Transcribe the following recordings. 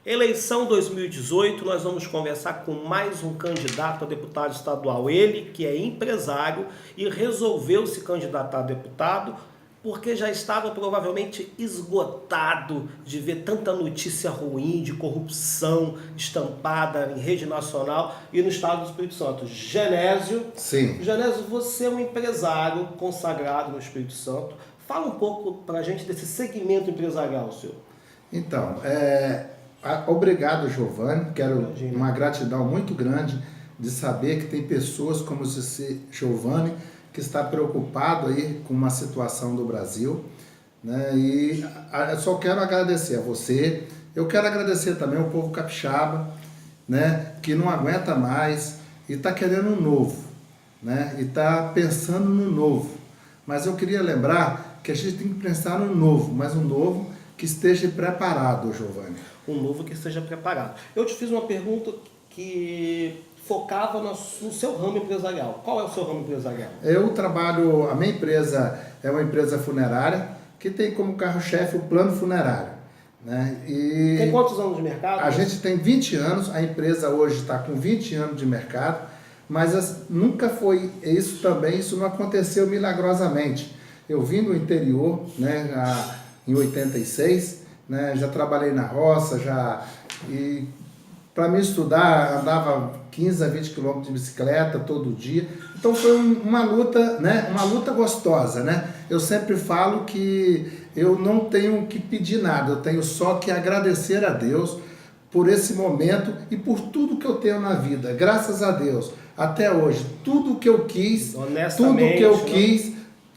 Eleição 2018, nós vamos conversar com mais um candidato a deputado estadual. Ele que é empresário e resolveu se candidatar a deputado porque já estava provavelmente esgotado de ver tanta notícia ruim de corrupção estampada em rede nacional e no estado do Espírito Santo. Genésio. Sim. Genésio, você é um empresário consagrado no Espírito Santo. Fala um pouco para a gente desse segmento empresarial, senhor. Então, obrigado, Giovanni. Quero uma gratidão muito grande de saber que tem pessoas como você, Giovanni, que está preocupado aí com uma situação do Brasil, né? E eu só quero agradecer a você. Eu quero agradecer também ao povo capixaba, né? Que não aguenta mais e está querendo um novo, né? E está pensando no novo. Mas eu queria lembrar que a gente tem que pensar no novo, mas um novo que esteja preparado, Giovanni. Um novo que esteja preparado. Eu te fiz uma pergunta que focava no seu ramo empresarial. Qual é o seu ramo empresarial? Eu trabalho, a minha empresa é uma empresa funerária que tem como carro-chefe o plano funerário, né? E tem quantos anos de mercado? A gente tem 20 anos, a empresa hoje está com 20 anos de mercado, mas nunca foi isso também, isso não aconteceu milagrosamente. Eu vim do interior, né, em 86, né, já trabalhei na roça, e para me estudar andava 15 a 20 quilômetros de bicicleta todo dia. Então foi uma luta, né, uma luta gostosa, né? Eu sempre falo que eu não tenho que pedir nada, eu tenho só que agradecer a Deus por esse momento e por tudo que eu tenho na vida. Graças a Deus, até hoje, tudo que eu quis,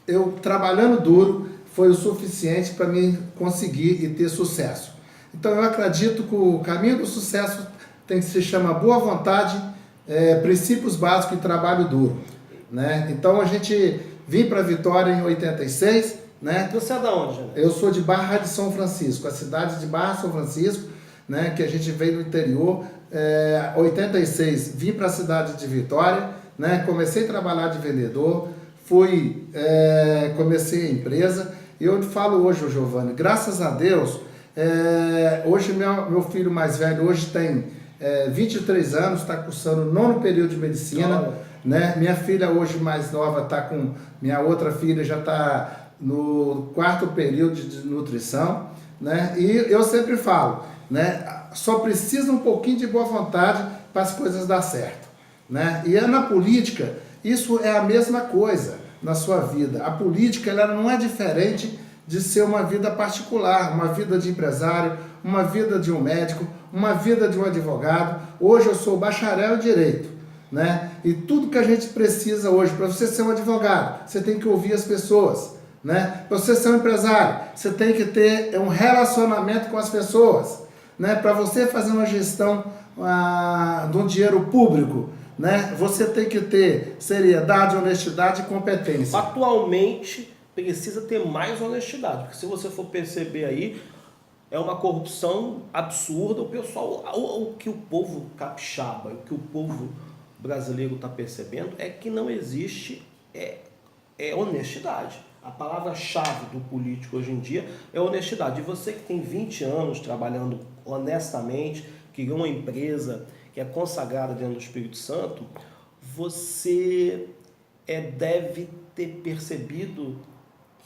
eu trabalhando duro, foi o suficiente para mim conseguir e ter sucesso. Então eu acredito que o caminho do sucesso se chama boa vontade, princípios básicos e trabalho duro, né? Então a gente vim para Vitória em 86, né? Você é da onde, né? Eu sou de Barra de São Francisco, a cidade de Barra de São Francisco, né? Que a gente veio do interior. 86 vim para a cidade de Vitória, né? Comecei a trabalhar de vendedor, comecei a empresa. E eu falo hoje, Giovanni, graças a Deus, hoje meu filho mais velho hoje tem 23 anos, está cursando o 9º período de medicina, né? Minha filha hoje mais nova está com, minha outra filha já está no 4º período de nutrição, né? E eu sempre falo, né? Só precisa um pouquinho de boa vontade para as coisas dar certo, né? E na política, isso é a mesma coisa na sua vida. A política ela não é diferente de ser uma vida particular, uma vida de empresário, uma vida de um médico, uma vida de um advogado. Hoje eu sou bacharel em Direito, né? E tudo que a gente precisa hoje, para você ser um advogado, você tem que ouvir as pessoas, né? Para você ser um empresário, você tem que ter um relacionamento com as pessoas, né? Para você fazer uma gestão de um dinheiro público, né? Você tem que ter seriedade, honestidade e competência. Atualmente precisa ter mais honestidade, porque se você for perceber aí, é uma corrupção absurda. O pessoal, o que o povo capixaba, o que o povo brasileiro está percebendo é que não existe honestidade. A palavra-chave do político hoje em dia é honestidade. E você que tem 20 anos trabalhando honestamente, criou uma empresa que é consagrada dentro do Espírito Santo, você deve ter percebido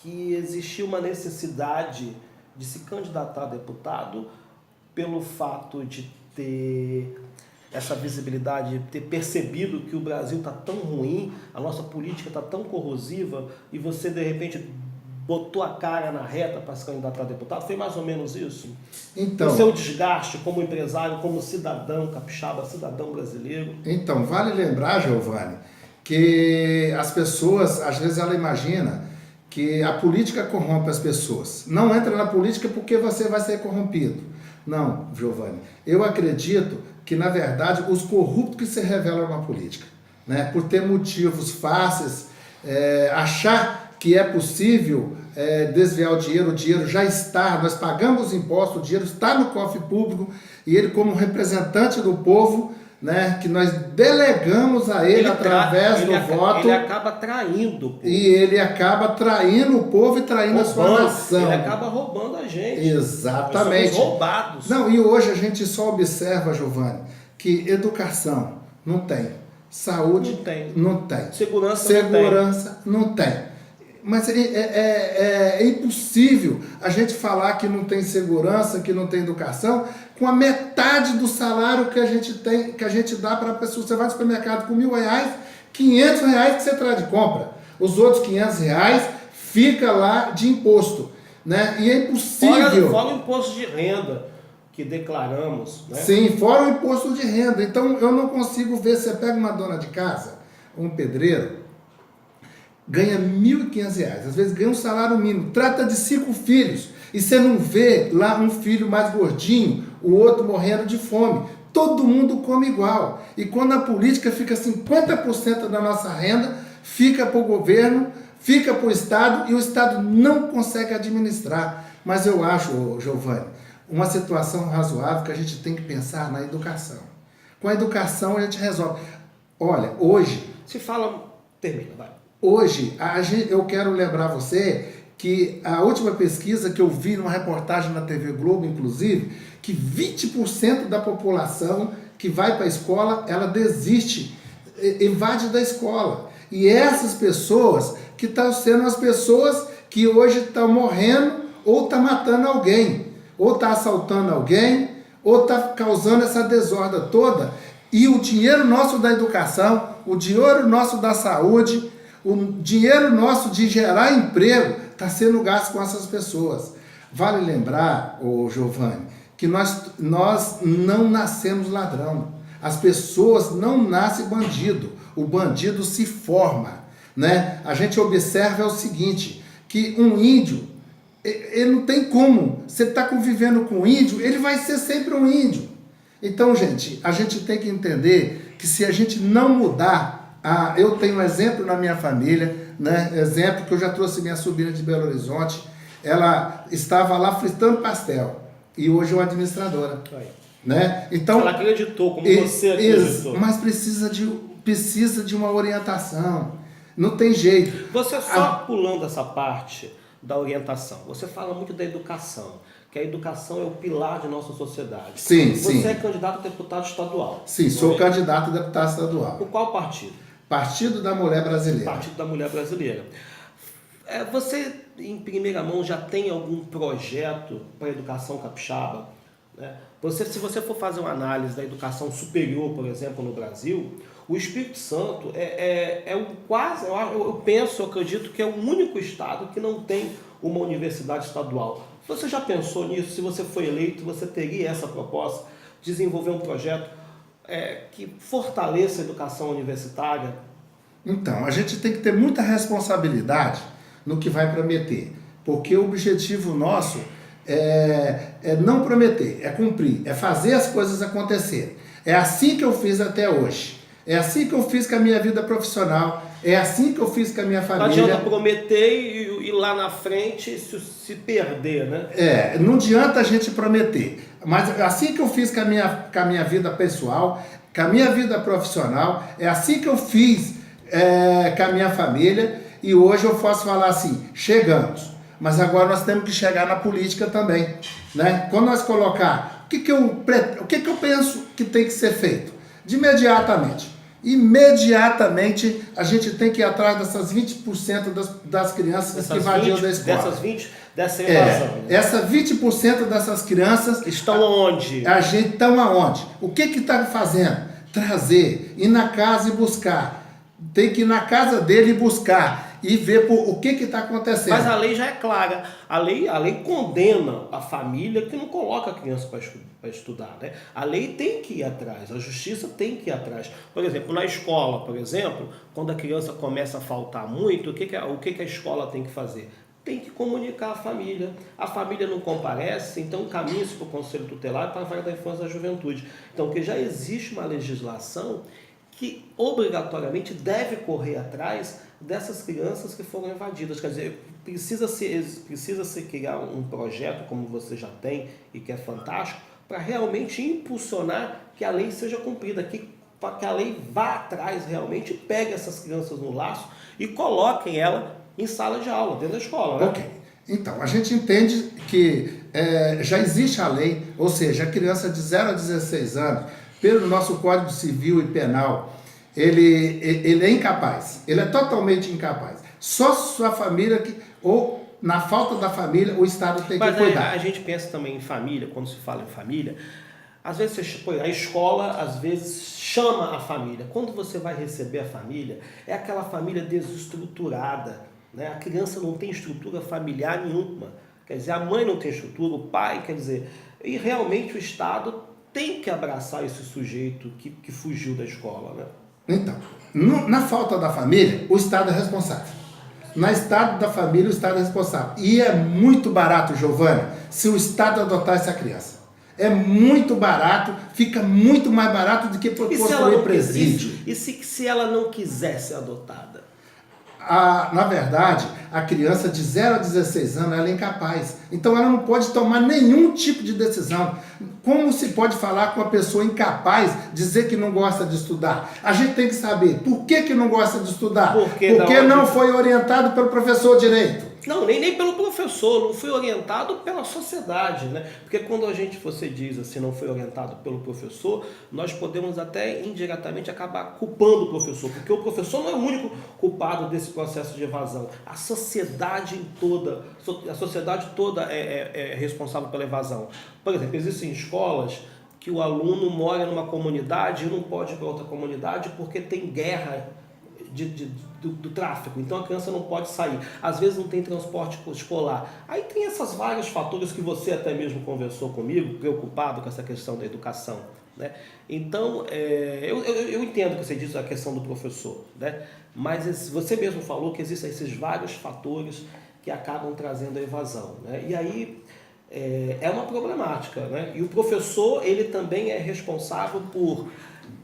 que existia uma necessidade de se candidatar a deputado pelo fato de ter essa visibilidade, de ter percebido que o Brasil está tão ruim, a nossa política está tão corrosiva, e você de repente botou a cara na reta para se candidatar a deputado? Foi mais ou menos isso? Então, o seu desgaste como empresário, como cidadão capixaba, cidadão brasileiro? Então, vale lembrar, Giovanni, que as pessoas, às vezes ela imagina que a política corrompe as pessoas. Não entra na política porque você vai ser corrompido. Não, Giovanni. Eu acredito que, na verdade, os corruptos que se revelam na política, né, por ter motivos fáceis, achar que é possível desviar o dinheiro já está, nós pagamos impostos, o dinheiro está no cofre público, e ele, como representante do povo, né, que nós delegamos a ele através do voto. Ele acaba traindo o povo. E ele acaba traindo o povo e traindo a sua nação. Ele acaba roubando a gente. Exatamente. Nós somos roubados. Não, e hoje a gente só observa, Giovanni, que educação não tem, saúde não tem, segurança não tem. Mas é impossível a gente falar que não tem segurança, que não tem educação, com a metade do salário que a gente tem, que a gente dá para a pessoa. Você vai no supermercado com R$1.000, R$500 que você traz de compra. Os outros R$500 fica lá de imposto, né? E é impossível. Fora o imposto de renda que declaramos, né? Sim, fora o imposto de renda. Então eu não consigo ver. Você pega uma dona de casa, um pedreiro, ganha R$1.500, às vezes ganha um salário mínimo, trata de 5 filhos, e você não vê lá um filho mais gordinho, o outro morrendo de fome. Todo mundo come igual. E quando a política fica 50% da nossa renda, fica para o governo, fica para o Estado, e o Estado não consegue administrar. Mas eu acho, Giovanni, uma situação razoável que a gente tem que pensar na educação. Com a educação a gente resolve. Olha, hoje... Se fala... Termina, vai. Hoje, eu quero lembrar você que a última pesquisa que eu vi numa reportagem na TV Globo, inclusive, que 20% da população que vai para a escola, ela desiste, evade da escola. E essas pessoas que estão sendo as pessoas que hoje estão morrendo ou estão matando alguém, ou está assaltando alguém, ou está causando essa desordem toda. E o dinheiro nosso da educação, o dinheiro nosso da saúde, o dinheiro nosso de gerar emprego está sendo gasto com essas pessoas. Vale lembrar, Giovanni, que nós não nascemos ladrão. As pessoas não nascem bandido. O bandido se forma, né? A gente observa o seguinte, que um índio, ele não tem como. Você está convivendo com um índio, ele vai ser sempre um índio. Então, gente, a gente tem que entender que se a gente não mudar... eu tenho um exemplo na minha família, né? Exemplo que eu já trouxe minha sobrinha de Belo Horizonte. Ela estava lá fritando pastel e hoje é uma administradora. Né? Então, ela acreditou, como você acreditou. Mas precisa de uma orientação. Não tem jeito. Você só pulando essa parte da orientação. Você fala muito da educação, que a educação é o pilar de nossa sociedade. Sim, Você é candidato a deputado estadual. Sim, sou candidato a deputado estadual. Por qual partido? Partido da Mulher Brasileira. Partido da Mulher Brasileira. Você, em primeira mão, já tem algum projeto para a educação capixaba? Se você for fazer uma análise da educação superior, por exemplo, no Brasil, o Espírito Santo eu acredito que é o único estado que não tem uma universidade estadual. Você já pensou nisso? Se você for eleito, você teria essa proposta, desenvolver um projeto que fortaleça a educação universitária? Então, a gente tem que ter muita responsabilidade no que vai prometer, porque o objetivo nosso é não prometer, é cumprir, é fazer as coisas acontecer. É assim que eu fiz até hoje. É assim que eu fiz com a minha vida profissional. É assim que eu fiz com a minha família. Não adianta prometer e lá na frente se perder, né? Não adianta a gente prometer. Mas assim que eu fiz com a minha vida pessoal, com a minha vida profissional, é assim que eu fiz com a minha família. E hoje eu posso falar assim, chegamos. Mas agora nós temos que chegar na política também, né? Quando nós colocar o que eu penso que tem que ser feito, imediatamente a gente tem que ir atrás dessas 20% das crianças que invadiram da escola. Dessa evasão. Essa 20% dessas crianças... Estão onde? Estão aonde? O que está fazendo? Trazer, ir na casa e buscar. Tem que ir na casa dele e buscar. E ver o que está acontecendo. Mas a lei já é clara. A lei condena a família que não coloca a criança para estudar. Né? A lei tem que ir atrás, a justiça tem que ir atrás. Por exemplo, na escola, quando a criança começa a faltar muito, o que a escola tem que fazer? Tem que comunicar a família não comparece, então caminha-se para o Conselho Tutelar e para a Vara da Infância e da Juventude. Então, porque já existe uma legislação que obrigatoriamente deve correr atrás dessas crianças que foram invadidas. Quer dizer, precisa se criar um projeto, como você já tem, e que é fantástico, para realmente impulsionar que a lei seja cumprida, que a lei vá atrás realmente, pegue essas crianças no laço e coloquem ela em sala de aula, dentro da escola, né? Ok. Então, a gente entende que já existe a lei, ou seja, a criança de 0 a 16 anos, pelo nosso Código Civil e Penal, ele é incapaz, ele é totalmente incapaz. Só sua família, ou na falta da família, o Estado tem que cuidar. A gente pensa também em família, quando se fala em família, às vezes a escola às vezes chama a família. Quando você vai receber a família, é aquela família desestruturada, né? A criança não tem estrutura familiar nenhuma. Quer dizer, a mãe não tem estrutura, o pai, quer dizer, e realmente o Estado tem que abraçar esse sujeito que fugiu da escola, né? Então, na falta da família, o Estado é responsável. No estado da família, o Estado é responsável. E é muito barato, Giovana, se o Estado adotar essa criança. É muito barato, fica muito mais barato do que construir presídio. E se ela não quiser ser adotada? Na verdade, a criança de 0 a 16 anos ela é incapaz. Então ela não pode tomar nenhum tipo de decisão. Como se pode falar com uma pessoa incapaz, dizer que não gosta de estudar? A gente tem que saber por que não gosta de estudar. Porque não foi orientado pelo professor direito. Não, nem pelo professor, não foi orientado pela sociedade, né? Porque quando você diz assim, não foi orientado pelo professor, nós podemos até indiretamente acabar culpando o professor, porque o professor não é o único culpado desse processo de evasão. A sociedade toda é responsável pela evasão. Por exemplo, existem escolas que o aluno mora numa comunidade e não pode ir para outra comunidade porque tem guerra do tráfico, então a criança não pode sair, às vezes não tem transporte escolar, aí tem esses vários fatores que você até mesmo conversou comigo, preocupado com essa questão da educação, né? Então, eu entendo que você disse a questão do professor, né? Mas você mesmo falou que existem esses vários fatores que acabam trazendo a evasão, né? E aí é uma problemática, né? E o professor, ele também é responsável por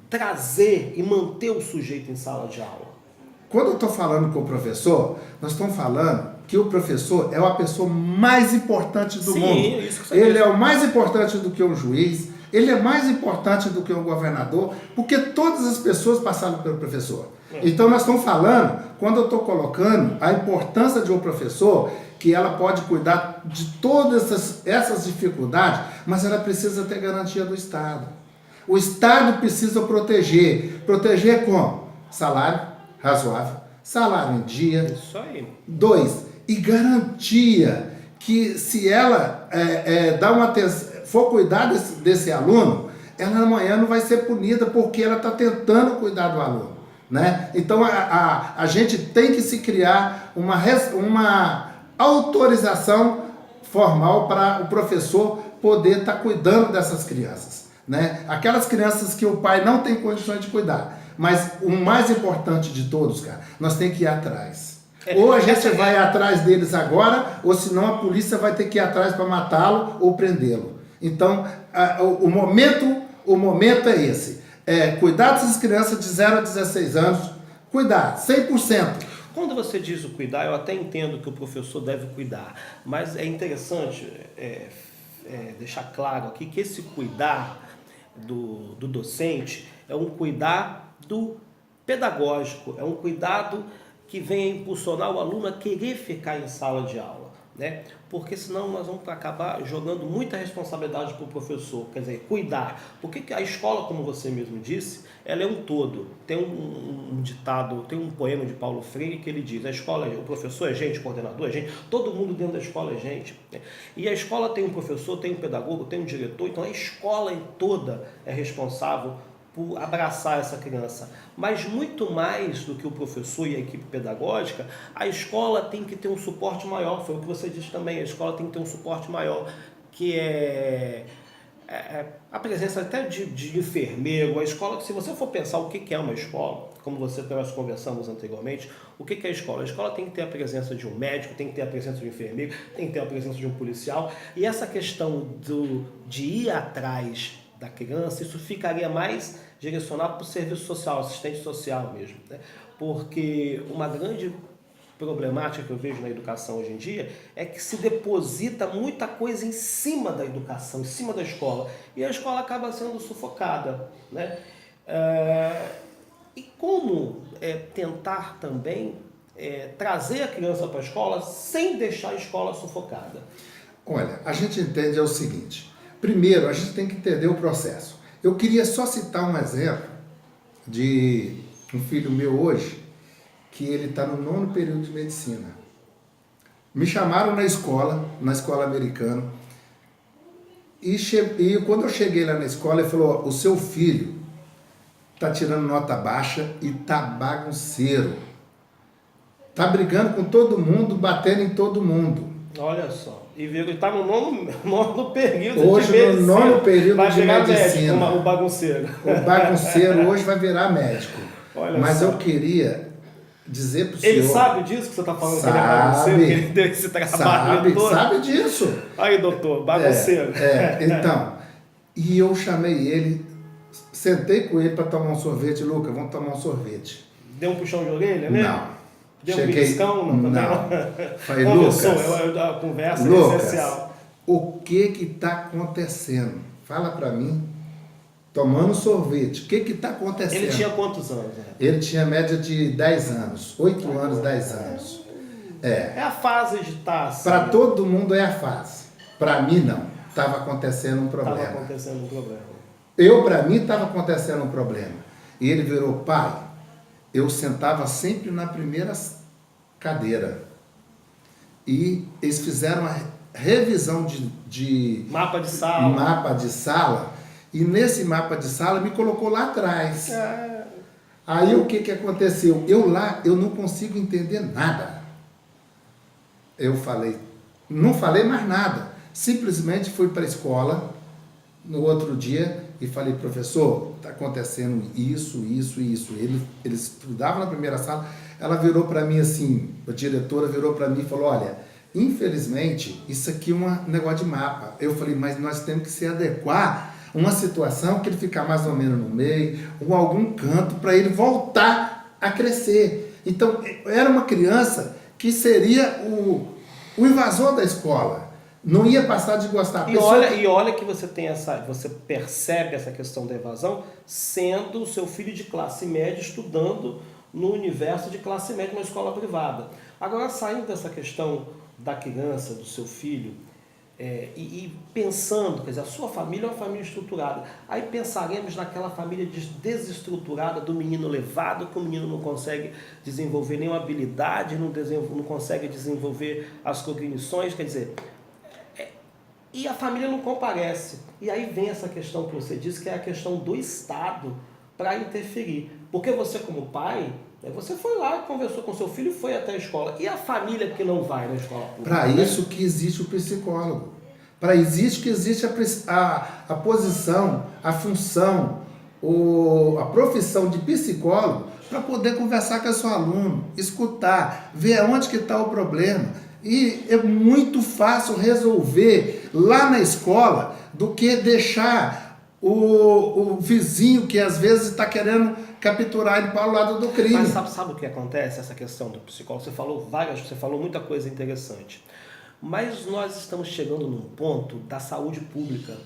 trazer e manter o sujeito em sala de aula. Quando eu estou falando com o professor, nós estamos falando que o professor é a pessoa mais importante do mundo. Isso que você ele é o mais importante do que um juiz, ele é mais importante do que um governador, porque todas as pessoas passaram pelo professor. Então nós estamos falando, quando eu estou colocando a importância de um professor, que ela pode cuidar de todas essas dificuldades, mas ela precisa ter garantia do Estado. O Estado precisa proteger. Proteger como? Salário razoável, salário em dia. Isso aí. 2, e garantia que se ela for cuidar desse aluno, ela amanhã não vai ser punida porque ela está tentando cuidar do aluno, né? Então a gente tem que se criar uma autorização formal para o professor poder estar cuidando dessas crianças, né? Aquelas crianças que o pai não tem condições de cuidar. Mas o mais importante de todos, cara, nós temos que ir atrás. Ou a gente vai atrás deles agora, ou senão a polícia vai ter que ir atrás para matá-lo ou prendê-lo. Então, o momento é esse. Cuidar dessas crianças de 0 a 16 anos, cuidar, 100%. Quando você diz o cuidar, eu até entendo que o professor deve cuidar, mas é interessante deixar claro aqui que esse cuidar do docente é um cuidar do pedagógico, é um cuidado que vem a impulsionar o aluno a querer ficar em sala de aula, né? Porque senão nós vamos acabar jogando muita responsabilidade para o professor, quer dizer, cuidar. Porque a escola, como você mesmo disse, ela é um todo. Tem um ditado, tem um poema de Paulo Freire que ele diz, a escola, o professor é gente, o coordenador é gente, todo mundo dentro da escola é gente, né? E a escola tem um professor, tem um pedagogo, tem um diretor, então a escola toda é responsável por abraçar essa criança. Mas muito mais do que o professor e a equipe pedagógica, a escola tem que ter um suporte maior, foi o que você disse também, a escola tem que ter um suporte maior, que é a presença até de enfermeiro. A escola, se você for pensar o que é uma escola, como nós conversamos anteriormente, o que é a escola? A escola tem que ter a presença de um médico, tem que ter a presença de um enfermeiro, tem que ter a presença de um policial, e essa questão de ir atrás da criança, isso ficaria mais direcionado para o serviço social, assistente social mesmo, né? Porque uma grande problemática que eu vejo na educação hoje em dia é que se deposita muita coisa em cima da educação, em cima da escola, e a escola acaba sendo sufocada, né? E como tentar também trazer a criança para a escola sem deixar a escola sufocada? Olha, a gente entende o seguinte. Primeiro, a gente tem que entender o processo. Eu queria só citar um exemplo de um filho meu hoje, que ele está no 9º período de medicina. Me chamaram na escola americana, e quando eu cheguei lá na escola, ele falou, o seu filho está tirando nota baixa e está bagunceiro. Está brigando com todo mundo, batendo em todo mundo. Olha só. E está no nono período hoje, de medicina. No 9º período vai de virar medicina. Médico, o bagunceiro. O bagunceiro hoje vai virar médico. Olha Mas só. eu queria dizer para o senhor... Ele sabe disso que você está falando? Sabe, que ele é bagunceiro, que ele deu esse trabalho todo? Sabe disso. Aí, doutor, bagunceiro. Então, e eu chamei ele, sentei com ele para tomar um sorvete. Lucas, vamos tomar um sorvete. Deu um puxão de orelha, né? Não. Deu um beliscão? Não. Falei, Conversou, Lucas, a conversa Lucas, é essencial. O que está acontecendo? Fala para mim. Tomando sorvete. O que está acontecendo? Ele tinha quantos anos? Ele tinha média de 10 anos. 8 anos, 10 anos. É a fase de estar assim. Para todo mundo é a fase. Para mim, não. Estava acontecendo um problema. Para mim, estava acontecendo um problema. E ele virou, pai, eu sentava sempre na primeira cadeira. E eles fizeram uma revisão de mapa de sala. E nesse mapa de sala me colocou lá atrás. Aí o que aconteceu? Eu não consigo entender nada. Eu não falei mais nada. Simplesmente fui para a escola no outro dia e falei, professor, está acontecendo isso. Eles estudavam na primeira sala. Ela virou para mim assim, a diretora virou para mim e falou, olha, infelizmente, isso aqui é um negócio de mapa. Eu falei, mas nós temos que se adequar a uma situação que ele ficar mais ou menos no meio, ou algum canto, para ele voltar a crescer. Então, era uma criança que seria o invasor da escola. Não ia passar de gostar. E olha que você percebe essa questão da evasão sendo o seu filho de classe média estudando no universo de classe média, uma escola privada. Agora, saindo dessa questão da criança, do seu filho, e pensando, quer dizer, a sua família é uma família estruturada. Aí pensaremos naquela família desestruturada do menino levado, que o menino não consegue desenvolver nenhuma habilidade, não consegue desenvolver as cognições, quer dizer... E a família não comparece. E aí vem essa questão que você disse, que é a questão do Estado para interferir. Porque você, como pai, você foi lá, conversou com seu filho e foi até a escola. E a família que não vai na escola pública? Para isso que existe o psicólogo. Para isso que existe a posição, a função, a profissão de psicólogo, para poder conversar com o seu aluno, escutar, ver onde que está o problema. E é muito fácil resolver lá na escola do que deixar o vizinho que às vezes está querendo capturar ele para o lado do crime. Mas sabe o que acontece, essa questão do psicólogo? Você falou muita coisa interessante. Mas nós estamos chegando num ponto da saúde pública.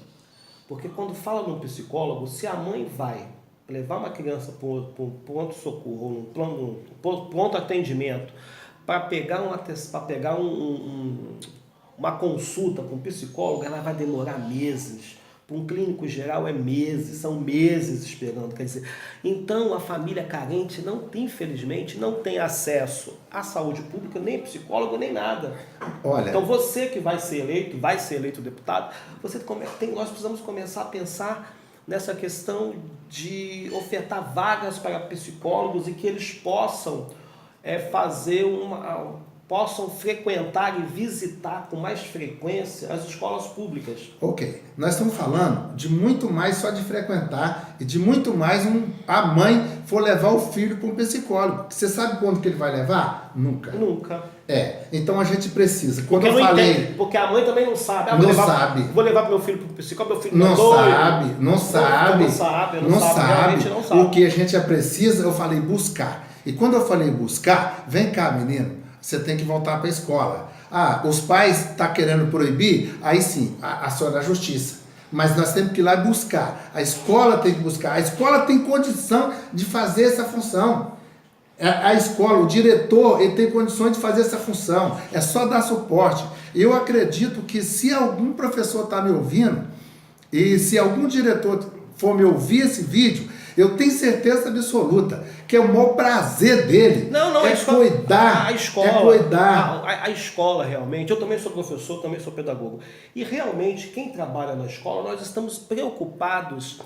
Porque quando fala num psicólogo, se a mãe vai levar uma criança para um pronto-socorro, um pronto atendimento, para pegar uma consulta com um psicólogo, ela vai demorar meses. Para um clínico geral são meses esperando. Quer dizer, então a família carente infelizmente não tem acesso à saúde pública, nem psicólogo, nem nada. Olha, então você que vai ser eleito deputado, nós precisamos começar a pensar nessa questão de ofertar vagas para psicólogos e que eles possam possam frequentar e visitar com mais frequência as escolas públicas. Ok. Nós estamos falando de muito mais só de frequentar e de muito mais a mãe for levar o filho para um psicólogo. Você sabe quando que ele vai levar? Nunca. Nunca. Então a gente precisa. Porque a mãe também não sabe. Vou levar meu filho para o psicólogo, meu filho não sabe. Realmente não sabe. O que a gente precisa, eu falei buscar. E quando eu falei buscar, vem cá, menino, você tem que voltar para a escola. Ah, os pais estão querendo proibir, aí sim, aciona a justiça. Mas nós temos que ir lá buscar. A escola tem que buscar. A escola tem condição de fazer essa função. A escola, o diretor, ele tem condições de fazer essa função. É só dar suporte. Eu acredito que se algum professor está me ouvindo, e se algum diretor for me ouvir esse vídeo, eu tenho certeza absoluta que é o maior prazer dele. Não, é cuidar. A escola, é cuidar. A escola realmente, eu também sou professor, também sou pedagogo. E realmente, quem trabalha na escola, nós estamos preocupados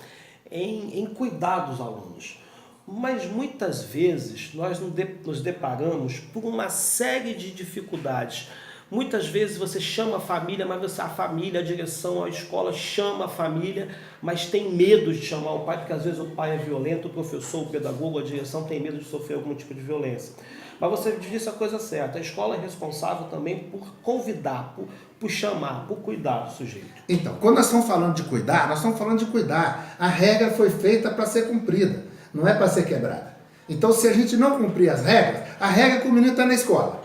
em cuidar dos alunos. Mas muitas vezes nós nos deparamos por uma série de dificuldades. Muitas vezes você chama a família, mas a família, a direção, a escola chama a família, mas tem medo de chamar o pai, porque às vezes o pai é violento, o professor, o pedagogo, a direção tem medo de sofrer algum tipo de violência. Mas você disse a coisa certa, a escola é responsável também por convidar, por chamar, por cuidar do sujeito. Então, quando nós estamos falando de cuidar, nós estamos falando de cuidar. A regra foi feita para ser cumprida, não é para ser quebrada. Então, se a gente não cumprir as regras, a regra é que o menino está na escola.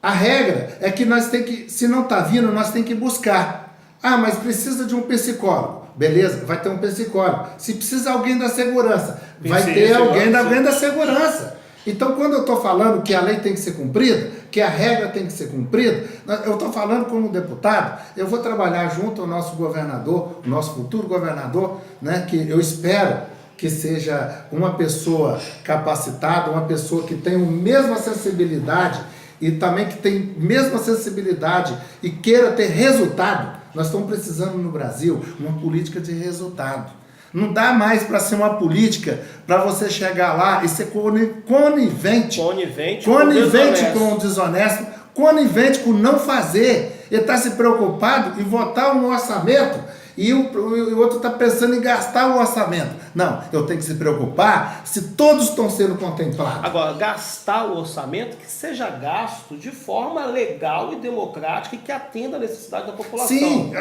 A regra é que nós temos que, se não está vindo, nós temos que buscar. Ah, mas precisa de um psicólogo. Beleza, vai ter um psicólogo. Se precisa alguém da segurança, vai ter alguém da segurança. Então, quando eu estou falando que a lei tem que ser cumprida, que a regra tem que ser cumprida, eu estou falando como deputado, eu vou trabalhar junto ao nosso governador, o nosso futuro governador, né, que eu espero que seja uma pessoa capacitada, uma pessoa que tenha a mesma sensibilidade e também que tem mesma sensibilidade e queira ter resultado. Nós estamos precisando no Brasil uma política de resultado. Não dá mais para ser uma política para você chegar lá e ser conivente com o desonesto, conivente com não fazer. Ele está se preocupado em votar um orçamento e o outro está pensando em gastar o orçamento. Não, eu tenho que se preocupar se todos estão sendo contemplados. Agora, gastar o orçamento que seja gasto de forma legal e democrática e que atenda a necessidade da população. Sim,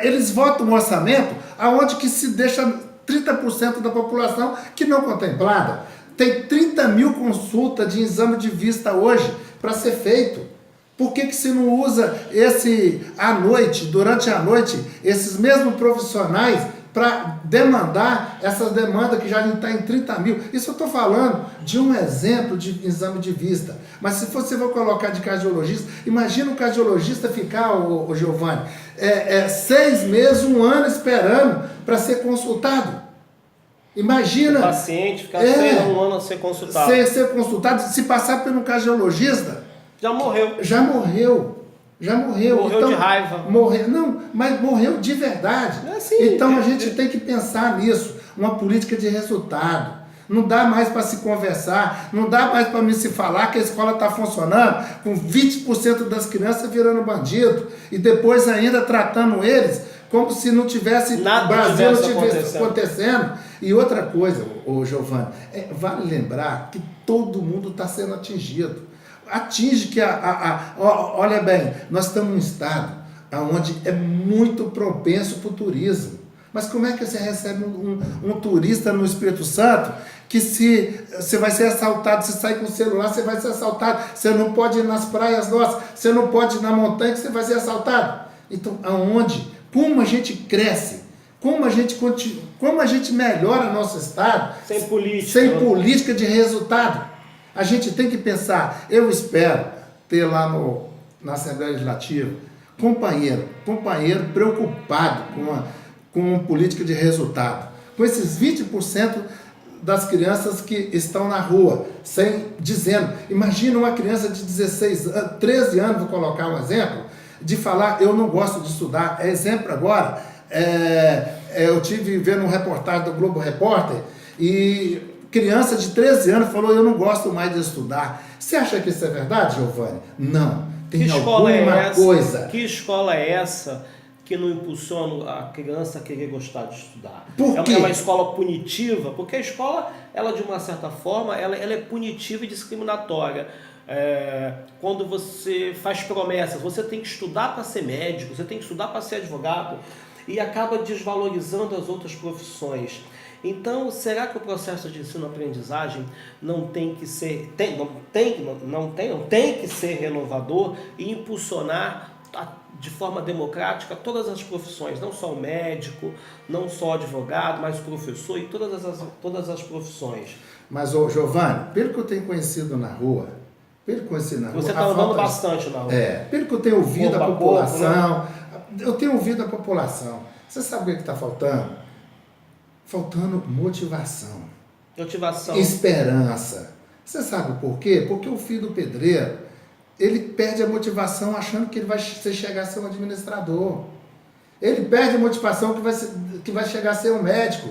eles votam um orçamento aonde que se deixa 30% da população que não contemplada. Tem 30 mil consultas de exame de vista hoje para ser feito. Por que se não usa durante a noite, esses mesmos profissionais para demandar essas demandas que já está em 30 mil? Isso eu estou falando de um exemplo de exame de vista. Mas se você for colocar de cardiologista, imagina o cardiologista ficar, o Giovanni, 6 meses, 1 ano esperando para ser consultado. Imagina. O paciente ficar 6 a 1 ano a ser consultado. Ser consultado, se passar por um cardiologista. Já morreu. Morreu então, de raiva. Mas morreu de verdade. Então a gente tem que pensar nisso. Uma política de resultado. Não dá mais para se conversar, não dá mais para se falar que a escola está funcionando com 20% das crianças virando bandido e depois ainda tratando eles como se não tivesse nada, o Brasil não tivesse acontecendo. E outra coisa, Giovanni, vale lembrar que todo mundo está sendo atingido. Atinge que olha bem, nós estamos num estado onde é muito propenso para o turismo. Mas como é que você recebe um turista no Espírito Santo que se você vai ser assaltado, se sair com o celular, você vai ser assaltado, você não pode ir nas praias nossas, você não pode ir na montanha que você vai ser assaltado? Então, como a gente cresce, como a gente melhora nosso estado sem política de resultado? A gente tem que pensar, eu espero ter lá na Assembleia Legislativa companheiro preocupado com política de resultado, com esses 20% das crianças que estão na rua, dizendo, imagina uma criança de 13 anos, vou colocar um exemplo, de falar, eu não gosto de estudar. Exemplo agora, eu tive vendo um reportagem do Globo Repórter e criança de 13 anos falou, eu não gosto mais de estudar. Você acha que isso é verdade, Giovanni? Não. Tem alguma coisa. Que escola é essa que não impulsiona a criança a querer gostar de estudar? Por quê? É uma escola punitiva, porque a escola, ela de uma certa forma, ela é punitiva e discriminatória. Quando você faz promessas, você tem que estudar para ser médico, você tem que estudar para ser advogado. e acaba desvalorizando as outras profissões. Então, será que o processo de ensino-aprendizagem não tem que ser, tem que ser renovador e impulsionar de forma democrática todas as profissões, não só o médico, não só o advogado, mas o professor e todas as profissões? Mas, ô, Giovanni, pelo que eu tenho conhecido na rua, você está andando bastante na rua. Pelo que eu tenho ouvido Corpo a a corpo, população, né? eu tenho ouvido a população. Você sabe o que está faltando? Faltando motivação. Motivação. Esperança. Você sabe por quê? Porque o filho do pedreiro, ele perde a motivação achando que ele vai chegar a ser um administrador. Ele perde a motivação que vai chegar a ser um médico.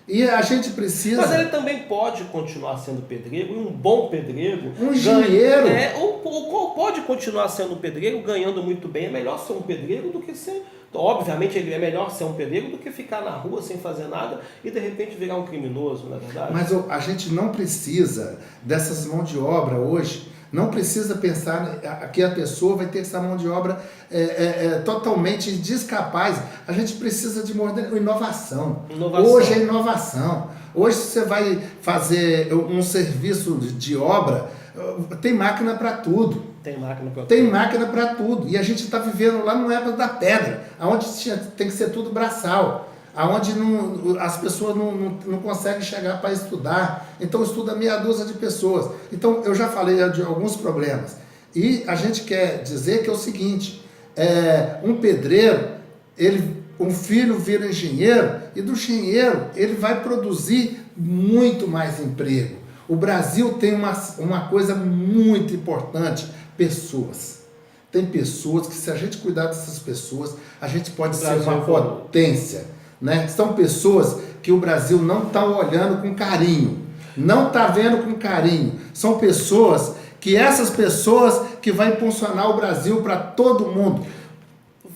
E a gente precisa... Mas ele também pode continuar sendo pedreiro, e um bom pedreiro... Um engenheiro. Ou pode continuar sendo pedreiro, ganhando muito bem. É melhor ser um pedreiro do que ser... Obviamente, ele é melhor ser um pedreiro do que ficar na rua sem fazer nada e, de repente, virar um criminoso, não é verdade? Mas a gente não precisa dessas mãos de obra hoje. Não precisa pensar que a pessoa vai ter essa mão de obra totalmente descapaz. A gente precisa de inovação. Hoje é inovação. Hoje você vai fazer um serviço de obra, tem máquina para tudo. Tem máquina para tudo. E a gente está vivendo lá no época da pedra, onde tem que ser tudo braçal, onde as pessoas não conseguem chegar para estudar. Então estuda meia dúzia de pessoas. Então eu já falei de alguns problemas. E a gente quer dizer que é o seguinte, um pedreiro, um filho vira engenheiro, e do engenheiro ele vai produzir muito mais emprego. O Brasil tem uma coisa muito importante, pessoas. Tem pessoas que, se a gente cuidar dessas pessoas, a gente pode ser uma potência, né? São pessoas que o Brasil não está olhando com carinho, não está vendo com carinho. São pessoas essas pessoas que vão impulsionar o Brasil para todo mundo.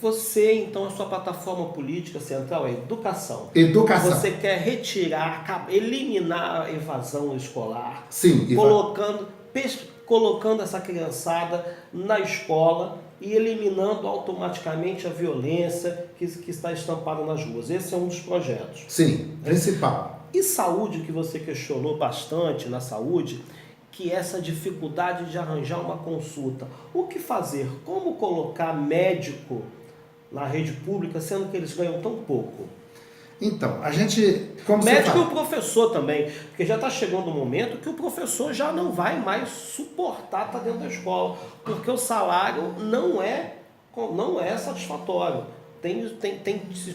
Você, então, a sua plataforma política central é educação. Educação. Você quer retirar, eliminar a evasão escolar. Sim. Colocando essa criançada na escola e eliminando automaticamente a violência que está estampada nas ruas. Esse é um dos projetos. Sim, principal. E saúde, que você questionou bastante na saúde, que é essa dificuldade de arranjar uma consulta. O que fazer? Como colocar médico na rede pública, sendo que eles ganham tão pouco? Então, a gente... Médico e o professor também, porque já está chegando um momento que o professor já não vai mais suportar estar dentro da escola, porque o salário não é satisfatório. Tem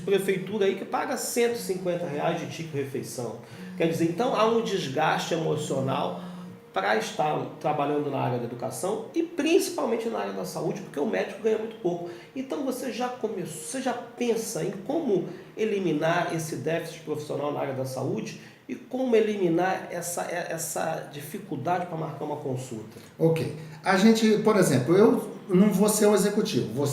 prefeitura aí que paga R$150 de ticket-refeição. Quer dizer, então há um desgaste emocional para estar trabalhando na área da educação e principalmente na área da saúde, porque o médico ganha muito pouco. Então você já pensa em como eliminar esse déficit profissional na área da saúde e como eliminar essa dificuldade para marcar uma consulta? Ok. A gente, por exemplo, eu não vou ser o executivo,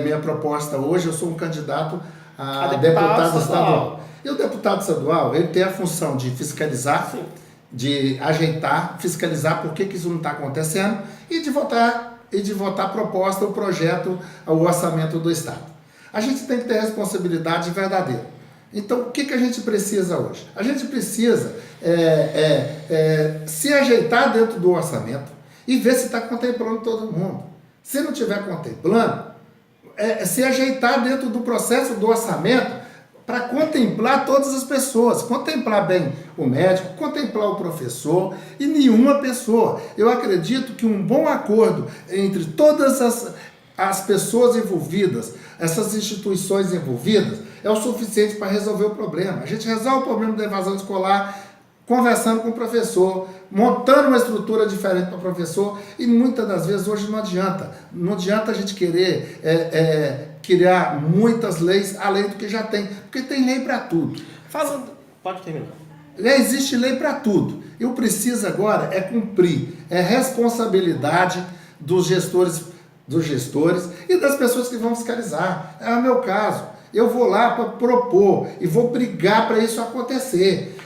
minha proposta hoje, eu sou um candidato a deputado estadual. E o deputado estadual, ele tem a função de fiscalizar, sim, de ajeitar, fiscalizar por que isso não está acontecendo e de votar a proposta, o projeto, o orçamento do Estado. A gente tem que ter responsabilidade verdadeira. Então, o que a gente precisa hoje? A gente precisa se ajeitar dentro do orçamento e ver se está contemplando todo mundo. Se não estiver contemplando, se ajeitar dentro do processo do orçamento para contemplar todas as pessoas, contemplar bem o médico, contemplar o professor e nenhuma pessoa. Eu acredito que um bom acordo entre todas as pessoas envolvidas, essas instituições envolvidas, é o suficiente para resolver o problema. A gente resolve o problema da evasão escolar conversando com o professor, montando uma estrutura diferente para o professor, e muitas das vezes hoje não adianta. Não adianta a gente querer criar muitas leis além do que já tem, porque tem lei para tudo. Pode terminar. Existe lei para tudo. Eu preciso agora cumprir, responsabilidade dos gestores e das pessoas que vão fiscalizar. É o meu caso. Eu vou lá para propor e vou brigar para isso acontecer.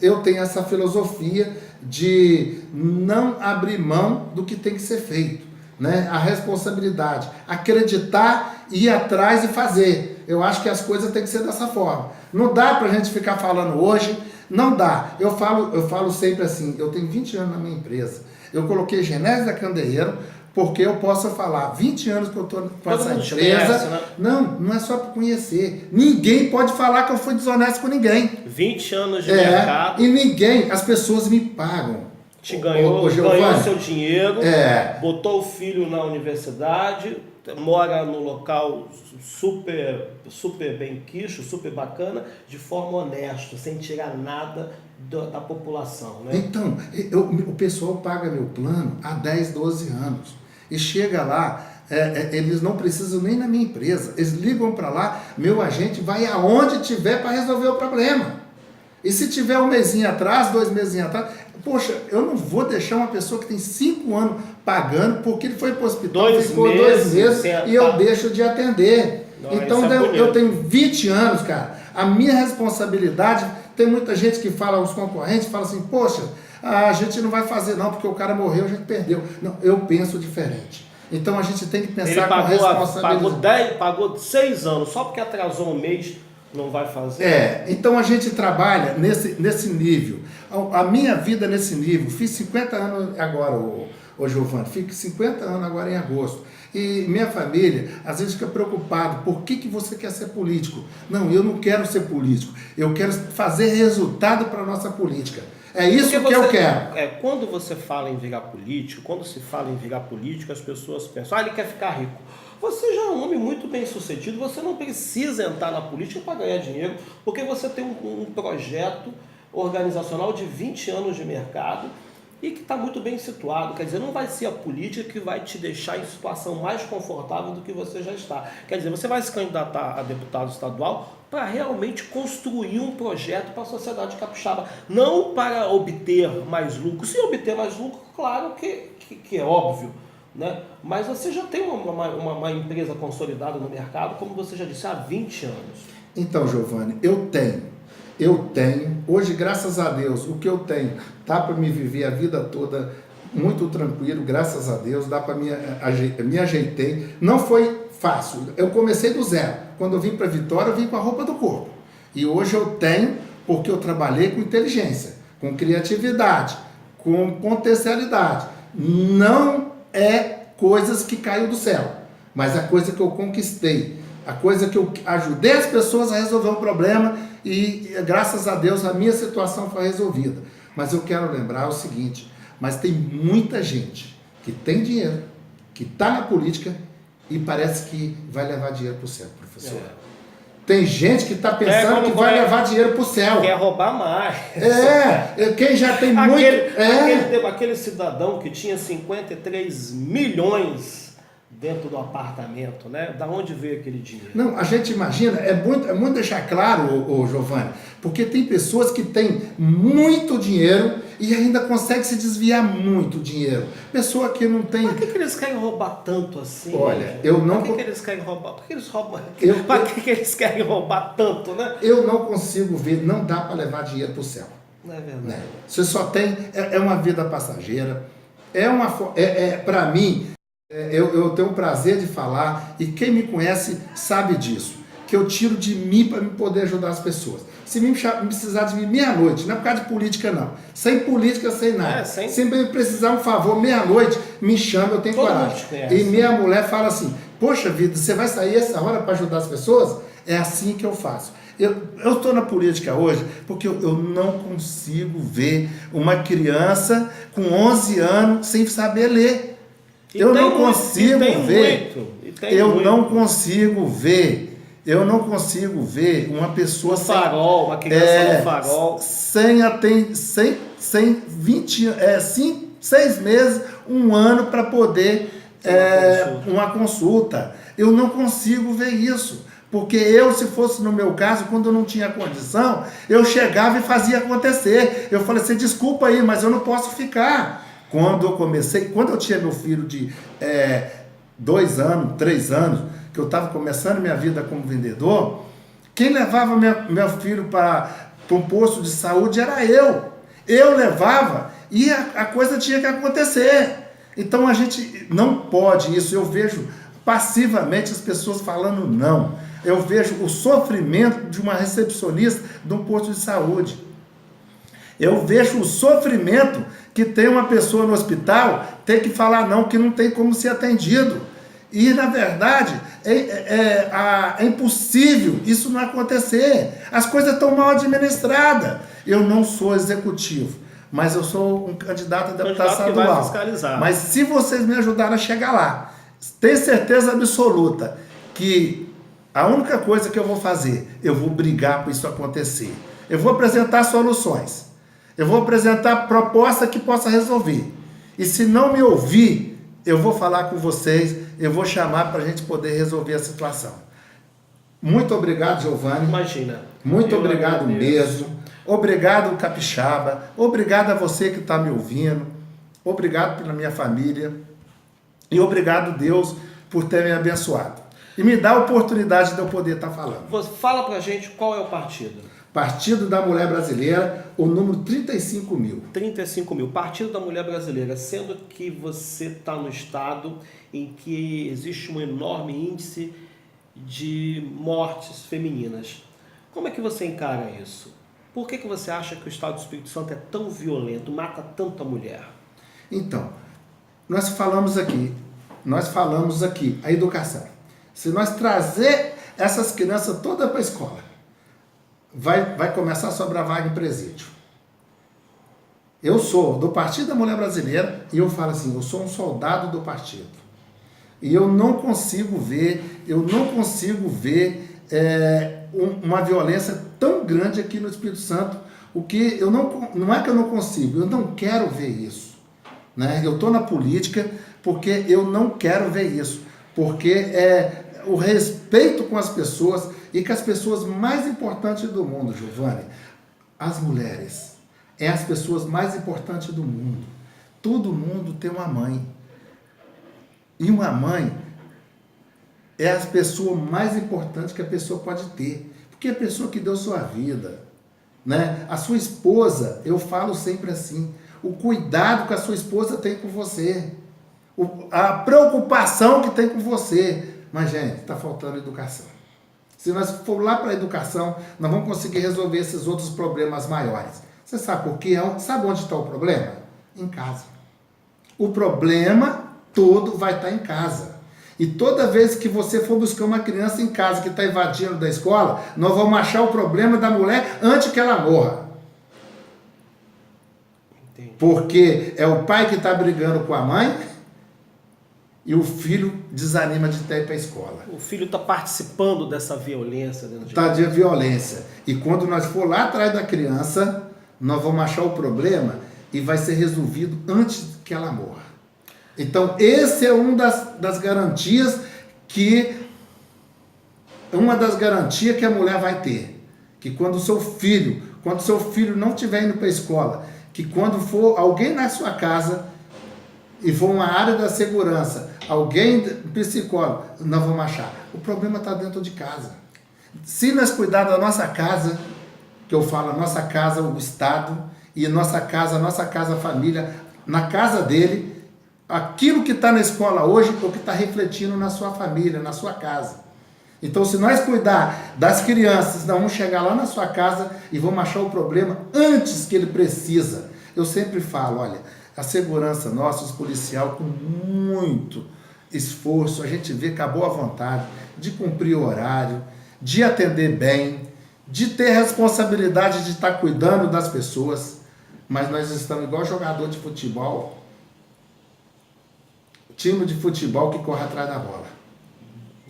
Eu tenho essa filosofia de não abrir mão do que tem que ser feito. né? A responsabilidade, acreditar, ir atrás e fazer. Eu acho que as coisas têm que ser dessa forma. Não dá para a gente ficar falando hoje, não dá. Eu falo sempre assim, eu tenho 20 anos na minha empresa. Eu coloquei Genésio da Candeeiro porque eu posso falar 20 anos que eu estou com essa empresa. Conhece, né? Não é só para conhecer. Ninguém pode falar que eu fui desonesto com ninguém. 20 anos de mercado. E ninguém, as pessoas me pagam. Te ganhou seu dinheiro, botou o filho na universidade, mora no local super bem quicho, super bacana, de forma honesta, sem tirar nada da população, né? Então, o pessoal paga meu plano há 10, 12 anos. E chega lá, eles não precisam nem na minha empresa. Eles ligam para lá, meu agente vai aonde tiver para resolver o problema. E se tiver um mesinho atrás, 2 mesinhos atrás, poxa, eu não vou deixar uma pessoa que tem 5 anos pagando porque ele foi para o hospital, ficou 2 meses e eu deixo de atender. Não, então eu tenho 20 anos, cara. A minha responsabilidade, tem muita gente que fala, os concorrentes falam assim, poxa, a gente não vai fazer não, porque o cara morreu, a gente perdeu. Não, eu penso diferente. Então a gente tem que pensar com responsabilidade. Pagou 6 anos, só porque atrasou um mês, não vai fazer? Então a gente trabalha nesse nível. A minha vida nesse nível, fiz 50 anos agora, ô Giovanni, fico 50 anos agora em agosto. E minha família, às vezes fica preocupado, por que você quer ser político? Não, eu não quero ser político, eu quero fazer resultado para a nossa política. É isso que eu quero. Quando você fala em virar político, quando se fala em virar político, as pessoas pensam, ele quer ficar rico. Você já é um homem muito bem sucedido, você não precisa entrar na política para ganhar dinheiro, porque você tem um projeto organizacional de 20 anos de mercado e que está muito bem situado. Quer dizer, não vai ser a política que vai te deixar em situação mais confortável do que você já está. Quer dizer, você vai se candidatar a deputado estadual para realmente construir um projeto para a sociedade capixaba, não para obter mais lucro. Se obter mais lucro, claro que é óbvio, né? Mas você já tem uma empresa consolidada no mercado, como você já disse, há 20 anos. Então, Giovanni, eu tenho. Hoje, graças a Deus, o que eu tenho dá para me viver a vida toda muito tranquilo, graças a Deus, dá para me ajeitei. Não foi fácil, eu comecei do zero. Quando eu vim para Vitória, eu vim com a roupa do corpo. E hoje eu tenho, porque eu trabalhei com inteligência, com criatividade, com potencialidade. Não é coisas que caiu do céu, mas a coisa que eu conquistei, a coisa que eu ajudei as pessoas a resolver um problema e graças a Deus a minha situação foi resolvida. Mas eu quero lembrar o seguinte, mas tem muita gente que tem dinheiro, que está na política e parece que vai levar dinheiro para o céu, professor. Tem gente que está pensando que vai levar dinheiro para o céu. Quer roubar mais. Quem já tem aquele cidadão que tinha 53 milhões dentro do apartamento, né? Da onde veio aquele dinheiro? Não, a gente imagina, é muito deixar claro, ô Giovanni, porque tem pessoas que têm muito dinheiro e ainda conseguem se desviar muito dinheiro. Pessoa que não tem... Por que eles querem roubar tanto assim? Olha, eu não... Por que eles querem roubar? Por que eles roubam? Por que eles querem roubar tanto, né? Eu não consigo ver, não dá para levar dinheiro para o céu. Não é verdade. Né? Você só tem... É uma vida passageira. Para mim... Eu tenho o prazer de falar, e quem me conhece sabe disso, que eu tiro de mim para poder ajudar as pessoas. Se me precisar de mim meia-noite, não é por causa de política não, sem política, sem nada, se me precisar um favor meia-noite, me chama, eu tenho coragem. E minha mulher fala assim, poxa vida, você vai sair essa hora para ajudar as pessoas? É assim que eu faço. Eu estou na política hoje porque eu não consigo ver uma criança com 11 anos sem saber ler. Eu não consigo ver uma pessoa uma criança no farol, sem 6 meses, 1 ano para poder uma consulta. Eu não consigo ver isso. Porque se fosse no meu caso, quando eu não tinha condição, eu chegava e fazia acontecer. Eu falei assim, desculpa aí, mas eu não posso ficar. Quando eu tinha meu filho de 2 anos, 3 anos, que eu estava começando minha vida como vendedor, quem levava meu filho para um posto de saúde era eu. Eu levava e a coisa tinha que acontecer. Então a gente não pode isso. Eu vejo passivamente as pessoas falando não. Eu vejo o sofrimento de uma recepcionista de um posto de saúde. Eu vejo o sofrimento que tem uma pessoa no hospital ter que falar não, que não tem como ser atendido. E, na verdade, é impossível isso não acontecer. As coisas estão mal administradas. Eu não sou executivo, mas eu sou um candidato a deputado estadual. Mas se vocês me ajudarem a chegar lá, tenho certeza absoluta que a única coisa que eu vou fazer, eu vou brigar para isso acontecer. Eu vou apresentar soluções. Eu vou apresentar proposta que possa resolver. E se não me ouvir, eu vou falar com vocês, eu vou chamar para a gente poder resolver a situação. Muito obrigado, Giovanni. Imagina. Muito obrigado mesmo. Obrigado, Capixaba. Obrigado a você que está me ouvindo. Obrigado pela minha família. E obrigado, Deus, por ter me abençoado. E me dá a oportunidade de eu poder estar falando. Fala para a gente qual é o partido. Partido da Mulher Brasileira, o número 35 mil. 35 mil. Partido da Mulher Brasileira, sendo que você está no estado em que existe um enorme índice de mortes femininas. Como é que você encara isso? Por que você acha que o estado do Espírito Santo é tão violento, mata tanta mulher? Então, nós falamos aqui a educação. Se nós trazer essas crianças todas para a escola, vai começar a sobrar vaga em presídio. Eu sou do Partido da Mulher Brasileira e eu falo assim, eu sou um soldado do partido. E eu não consigo ver uma violência tão grande aqui no Espírito Santo. O que eu não é que eu não consigo, eu não quero ver isso. Né? Eu estou na política porque eu não quero ver isso. Porque é o respeito com as pessoas e com as pessoas mais importantes do mundo, Giovanni, as mulheres. É as pessoas mais importantes do mundo. Todo mundo tem uma mãe. E uma mãe é a pessoa mais importante que a pessoa pode ter. Porque é a pessoa que deu sua vida. Né? A sua esposa, eu falo sempre assim, o cuidado que a sua esposa tem com você. A preocupação que tem com você. Mas, gente, está faltando educação. Se nós for lá para a educação, nós vamos conseguir resolver esses outros problemas maiores. Você sabe por quê? Sabe onde está o problema? Em casa. O problema todo vai estar em casa. E toda vez que você for buscar uma criança em casa que está invadindo da escola, nós vamos achar o problema da mulher antes que ela morra. Entendi. Porque é o pai que está brigando com a mãe e o filho desanima de ter ir para a escola. O filho está participando dessa violência dentro de Está de violência. E quando nós for lá atrás da criança, nós vamos achar o problema e vai ser resolvido antes que ela morra. Então, esse é uma das garantias que a mulher vai ter. Que quando o seu filho não estiver indo para a escola, que quando for alguém na sua casa e for uma área da segurança, alguém psicólogo, nós vamos achar. O problema está dentro de casa. Se nós cuidar da nossa casa, que eu falo, a nossa casa, o Estado, e a nossa casa, a família, na casa dele, aquilo que está na escola hoje é o que está refletindo na sua família, na sua casa. Então, se nós cuidar das crianças, nós vamos chegar lá na sua casa e vamos achar o problema antes que ele precisa. Eu sempre falo, olha, a segurança nossa, os policiais, com muito esforço, a gente vê com a boa vontade de cumprir o horário, de atender bem, de ter responsabilidade de estar cuidando das pessoas, mas nós estamos igual jogador de futebol, time de futebol que corre atrás da bola.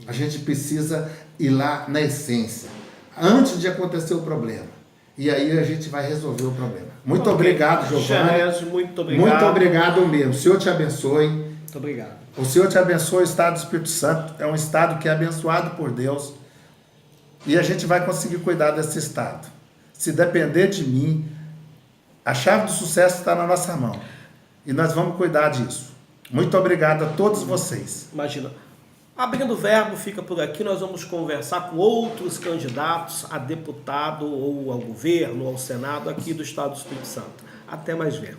A gente precisa ir lá na essência, antes de acontecer o problema. E aí a gente vai resolver o problema. Muito obrigado, Giovanni. Muito obrigado. Muito obrigado mesmo. O Senhor te abençoe. Muito obrigado. O Senhor te abençoe. O Estado do Espírito Santo é um Estado que é abençoado por Deus. E a gente vai conseguir cuidar desse Estado. Se depender de mim, a chave do sucesso está na nossa mão. E nós vamos cuidar disso. Muito obrigado a todos vocês. Imagina. Abrindo o verbo, fica por aqui, nós vamos conversar com outros candidatos a deputado ou ao governo, ao Senado aqui do Estado do Espírito Santo. Até mais ver.